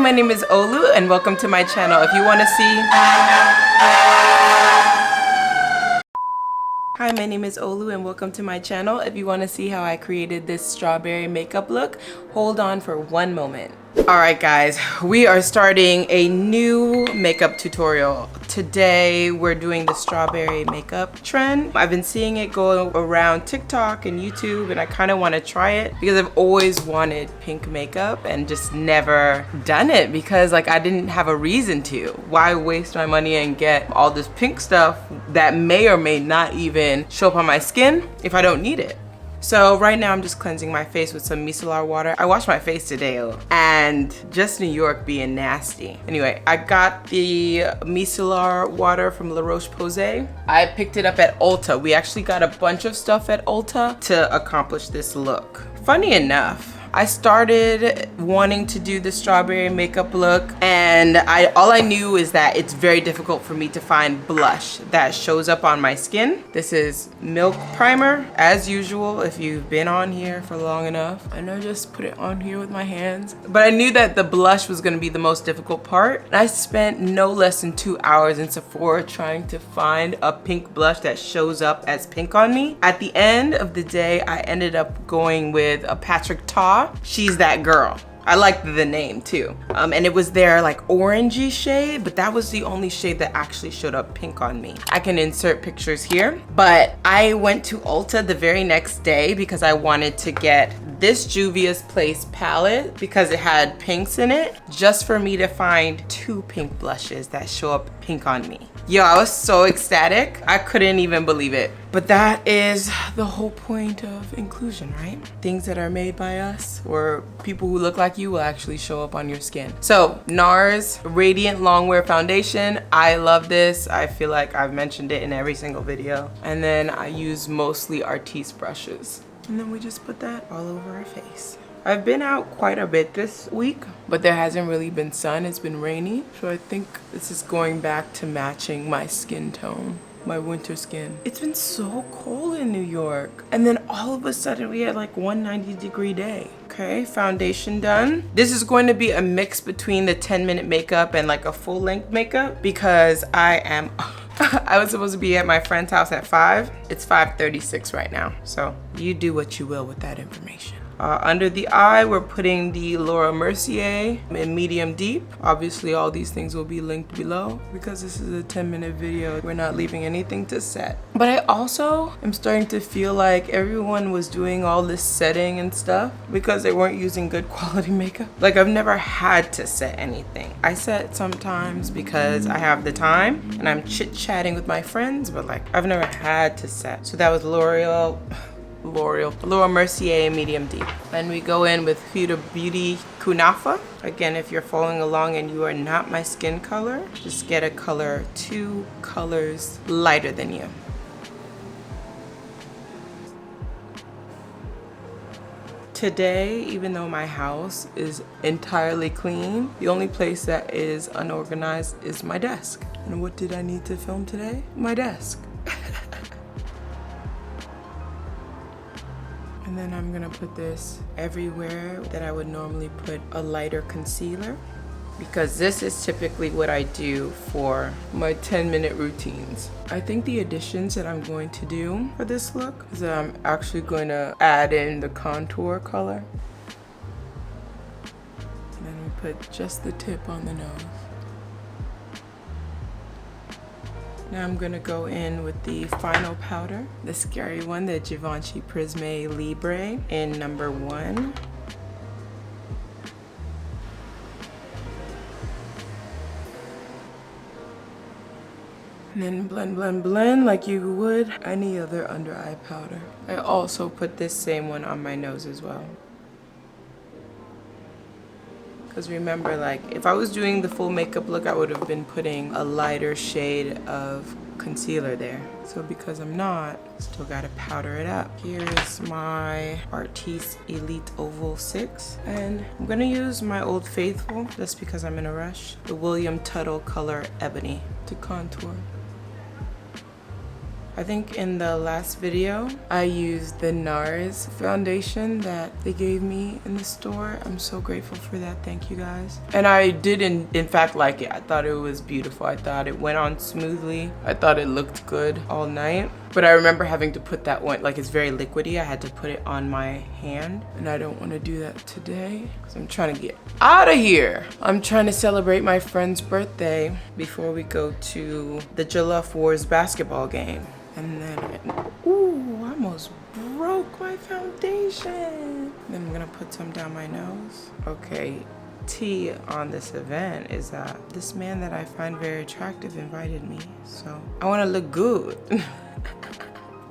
my name is Olu and welcome to my channel. If you want to see... Hi, my name is Olu and welcome to my channel. If you want to see how I created this strawberry makeup look, hold on for one moment. Alright guys, we are starting a new makeup tutorial. Today we're doing the strawberry makeup trend. I've been seeing it go around TikTok and YouTube and I kind of want to try it because I've always wanted pink makeup and just never done it because like I didn't have a reason to. Why waste my money and get all this pink stuff that may or may not even show up on my skin if I don't need it? So right now I'm just cleansing my face with some micellar water. I washed my face today and just New York being nasty. Anyway, I got the micellar water from La Roche-Posay. I picked it up at Ulta. We actually got a bunch of stuff at Ulta to accomplish this look. Funny enough, I started wanting to do the strawberry makeup look and all I knew is that it's very difficult for me to find blush that shows up on my skin. This is Milk Primer, as usual, if you've been on here for long enough. And I just put it on here with my hands. But I knew that the blush was gonna be the most difficult part. And I spent no less than 2 hours in Sephora trying to find a pink blush that shows up as pink on me. At the end of the day, I ended up going with a Patrick Ta. She's that girl. I liked the name too. And it was their like orangey shade, but that was the only shade that actually showed up pink on me. I can insert pictures here, but I went to Ulta the very next day because I wanted to get this Juvia's Place palette because it had pinks in it, just for me to find 2 pink blushes that show up pink on me. Yo, I was so ecstatic. I couldn't even believe it. But that is the whole point of inclusion, right? Things that are made by us or people who look like you will actually show up on your skin. So Nars Radiant Longwear Foundation. I love this. I feel like I've mentioned it in every single video. And then I use mostly Artiste brushes. And then we just put that all over our face. I've been out quite a bit this week, but there hasn't really been sun. It's been rainy. So I think this is going back to matching my skin tone, my winter skin. It's been so cold in New York. And then all of a sudden we had like 190-degree day. Okay, foundation done. This is going to be a mix between the 10-minute makeup and like a full-length makeup because I was supposed to be at my friend's house at 5. It's 5:36 right now. So you do what you will with that information. Under the eye, we're putting the Laura Mercier in medium deep. Obviously, all these things will be linked below because this is a 10-minute video. We're not leaving anything to set. But I also am starting to feel like everyone was doing all this setting and stuff because they weren't using good quality makeup. Like I've never had to set anything. I set sometimes because I have the time and I'm chit-chatting with my friends, but like I've never had to set. So that was Laura Mercier medium deep. Then we go in with Huda Beauty Kunafa. Again, if you're following along and you are not my skin color, just get a color 2 colors lighter than you. Today, even though my house is entirely clean, the only place that is unorganized is my desk. And what did I need to film today? My desk. And then I'm gonna put this everywhere that I would normally put a lighter concealer because this is typically what I do for my 10-minute routines. I think the additions that I'm going to do for this look is that I'm actually going to add in the contour color. And then we put just the tip on the nose. Now I'm gonna go in with the final powder, the scary one, the Givenchy Prisme Libre in number 1. And then blend, blend, blend like you would any other under eye powder. I also put this same one on my nose as well. Because remember, like, if I was doing the full makeup look, I would have been putting a lighter shade of concealer there. So because I'm not, still gotta powder it up. Here's my Artiste Elite Oval 6. And I'm gonna use my Old Faithful, just because I'm in a rush. The William Tuttle color Ebony to contour. I think in the last video, I used the Nars foundation that they gave me in the store. I'm so grateful for that. Thank you guys. And I did in fact like it. I thought it was beautiful. I thought it went on smoothly. I thought it looked good all night. But I remember having to put that one, like it's very liquidy. I had to put it on my hand. And I don't want to do that today because I'm trying to get out of here. I'm trying to celebrate my friend's birthday before we go to the Jollof Wars basketball game. And then, ooh, I almost broke my foundation. Then I'm gonna put some down my nose. Okay, tea on this event is that this man that I find very attractive invited me. So I wanna look good.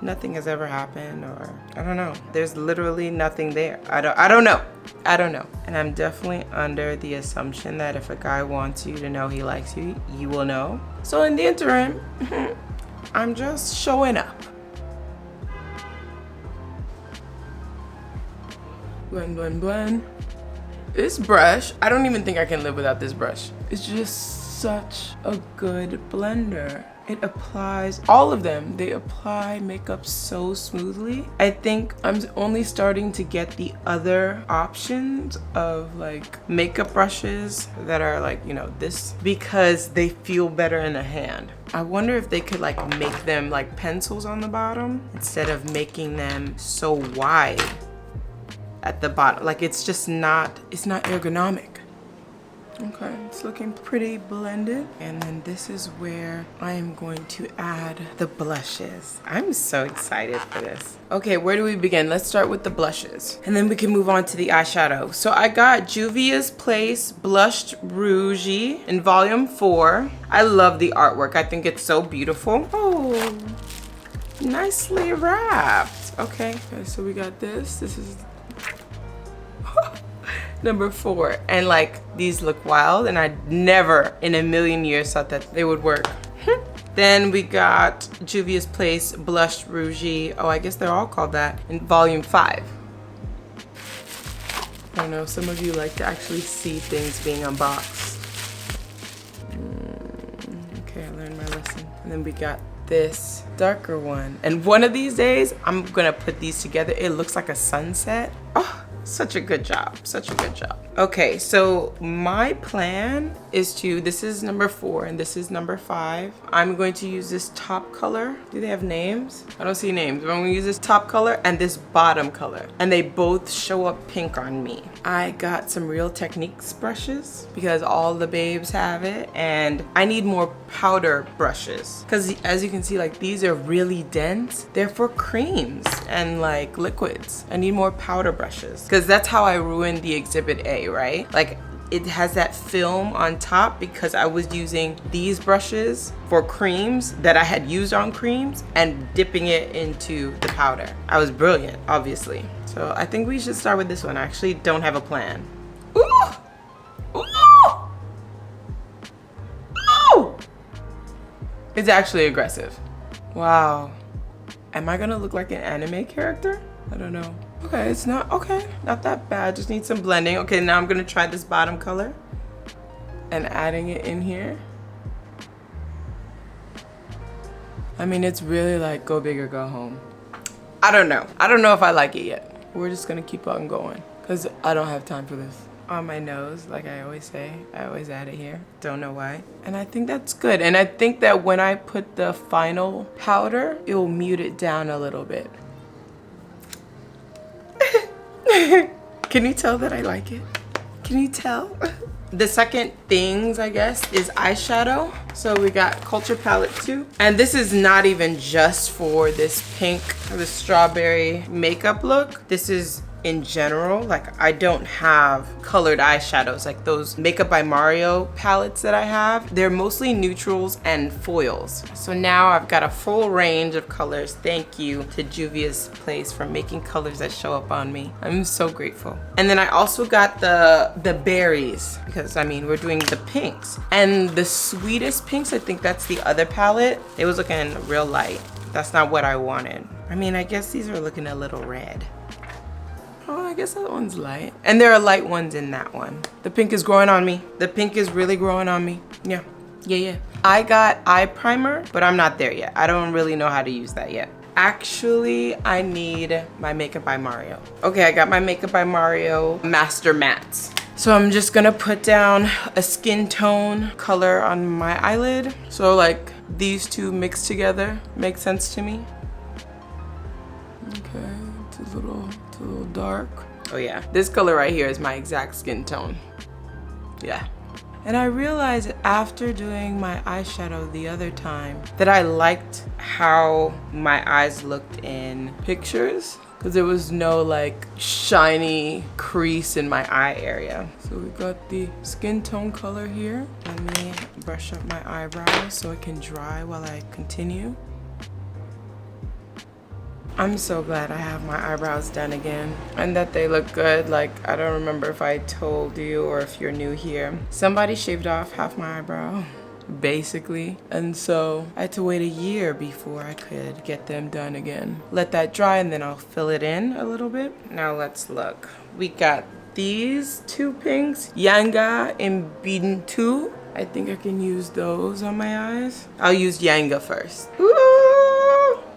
Nothing has ever happened, or I don't know. There's literally nothing there. I don't know. And I'm definitely under the assumption that if a guy wants you to know he likes you, you will know. So in the interim, I'm just showing up. Blend. This brush, I don't even think I can live without this brush. It's just such a good blender. It applies, all of them, they apply makeup so smoothly. I think I'm only starting to get the other options of like makeup brushes that are like, you know, this, because they feel better in the hand. I wonder if they could like make them like pencils on the bottom instead of making them so wide at the bottom. Like it's just not, it's not ergonomic. Okay, it's looking pretty blended. And then this is where I am going to add the blushes. I'm so excited for this. Okay, where do we begin? Let's start with the blushes. And then we can move on to the eyeshadow. So I got Juvia's Place Blushed Rouge in volume 4. I love the artwork. I think it's so beautiful. Oh, nicely wrapped. Okay, so we got this. This is number 4, and like these look wild, and I never in a million years thought that they would work. Then we got Juvia's Place Blushed Rouge. Oh, I guess they're all called that, in volume 5. I don't know, some of you like to actually see things being unboxed. Okay, I learned my lesson. And then we got this darker one, and one of these days I'm gonna put these together. It looks like a sunset. Oh, such a good job, such a good job. Okay, so my plan is to, this is number 4 and this is number 5. I'm going to use this top color. Do they have names? I don't see names, but I'm gonna use this top color and this bottom color. And they both show up pink on me. I got some Real Techniques brushes because all the babes have it, and I need more powder brushes. Because as you can see, like these are really dense. They're for creams and like liquids. I need more powder brushes because that's how I ruined the Exhibit A, right? Like it has that film on top because I was using these brushes for creams that I had used on creams and dipping it into the powder. I was brilliant, obviously. So I think we should start with this one. I actually don't have a plan. Ooh! Ooh! Ooh! It's actually aggressive. Wow. Am I gonna look like an anime character? I don't know. Okay, it's not, okay, not that bad. Just need some blending. Okay, now I'm gonna try this bottom color and adding it in here. I mean, it's really like go big or go home. I don't know. I don't know if I like it yet. We're just gonna keep on going because I don't have time for this. On my nose, like I always say, I always add it here. Don't know why. And I think that's good. And I think that when I put the final powder, it will mute it down a little bit. Can you tell that I like it? Can you tell? The second things, I guess, is eyeshadow. So we got Culture Palette 2. And this is not even just for this pink, the strawberry makeup look. This is in general. Like I don't have colored eyeshadows like those Makeup by Mario palettes that I have. They're mostly neutrals and foils. So now I've got a full range of colors. Thank you to Juvia's Place for making colors that show up on me. I'm so grateful. And then I also got the berries because I mean we're doing the pinks. And the sweetest pinks, I think that's the other palette. It was looking real light. That's not what I wanted. I mean, I guess these are looking a little red. Oh, I guess that one's light. And there are light ones in that one. The pink is growing on me. The pink is really growing on me. Yeah. Yeah. I got eye primer, but I'm not there yet. I don't really know how to use that yet. Actually, I need my Makeup by Mario. Okay, I got my Makeup by Mario Master Mattes. So I'm just gonna put down a skin tone color on my eyelid. So like these two mixed together make sense to me. Okay, it's a little dark. Oh yeah, this color right here is my exact skin tone. Yeah. And I realized after doing my eyeshadow the other time that I liked how my eyes looked in pictures, because there was no like shiny crease in my eye area. So we got the skin tone color here. Let me brush up my eyebrows so it can dry while I continue. I'm so glad I have my eyebrows done again and that they look good. Like, I don't remember if I told you or if you're new here. Somebody shaved off half my eyebrow, basically. And so I had to wait a year before I could get them done again. Let that dry and then I'll fill it in a little bit. Now let's look. We got these two pinks, Yanga and Bintu. I think I can use those on my eyes. I'll use Yanga first. Ooh!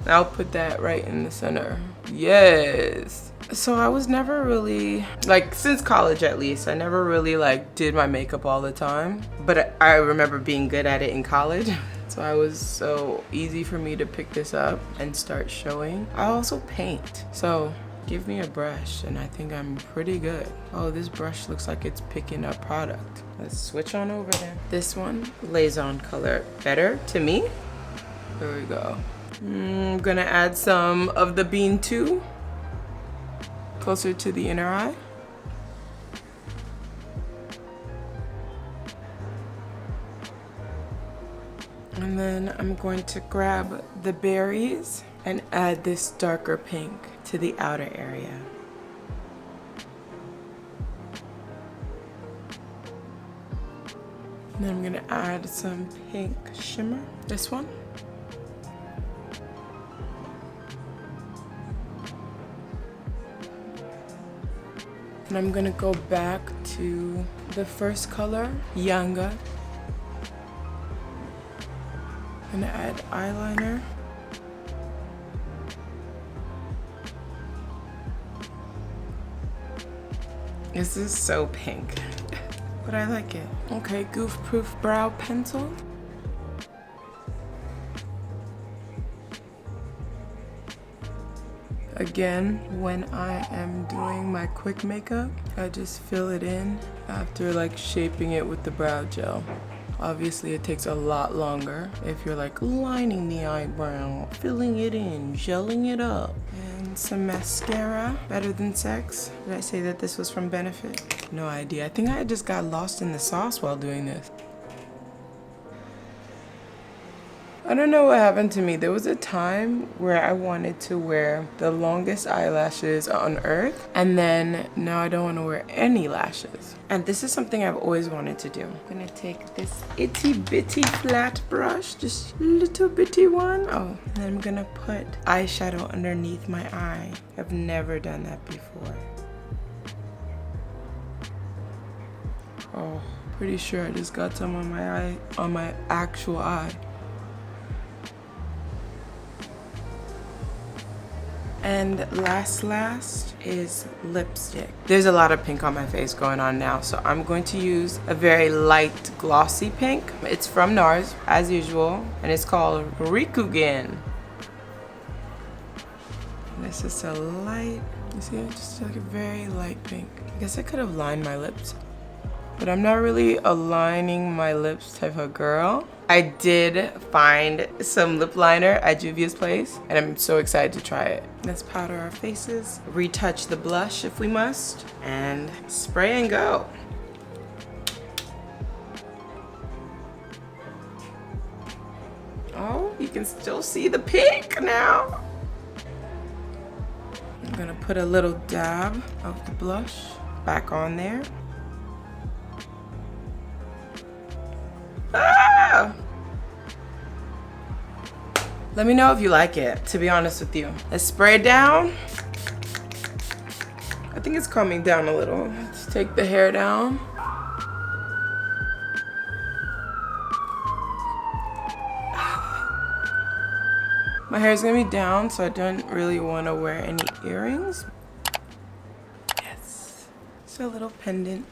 I'll put that right in the center. Yes. So I was never really, like since college at least, I never really like did my makeup all the time. But I remember being good at it in college. So it was so easy for me to pick this up and start showing. I also paint. So give me a brush and I think I'm pretty good. Oh, this brush looks like it's picking up product. Let's switch on over there. This one lays on color better to me. There we go. I'm gonna add some of the Bean 2 closer to the inner eye. And then I'm going to grab the berries and add this darker pink to the outer area. And then I'm gonna add some pink shimmer, this one. And I'm gonna go back to the first color, Yanga. I'm gonna add eyeliner. This is so pink, but I like it. Okay, Goof Proof brow pencil. Again, when I am doing my quick makeup, I just fill it in after like shaping it with the brow gel. Obviously it takes a lot longer if you're like lining the eyebrow, filling it in, gelling it up. And some mascara, Better Than Sex. Did I say that this was from Benefit? No idea. I think I just got lost in the sauce while doing this. I don't know what happened to me. There was a time where I wanted to wear the longest eyelashes on earth, and then now I don't want to wear any lashes. And this is something I've always wanted to do. I'm gonna take this itty bitty flat brush, just little bitty one. Oh, and then I'm gonna put eyeshadow underneath my eye. I've never done that before. Oh, pretty sure I just got some on my eye, on my actual eye. And last is lipstick. There's a lot of pink on my face going on now, so I'm going to use a very light glossy pink. It's from Nars, as usual, and it's called Rikugen. This is a light, you see it? Just like a very light pink. I guess I could have lined my lips, but I'm not really a lining my lips type of girl. I did find some lip liner at Juvia's place, and I'm so excited to try it. Let's powder our faces, retouch the blush if we must, and spray and go. Oh, you can still see the pink now. I'm gonna put a little dab of the blush back on there. Ah! Let me know if you like it, to be honest with you. Let's spray it down. I think it's calming down a little. Let's take the hair down. My hair's gonna be down, so I don't really want to wear any earrings. Yes. Just a little pendant.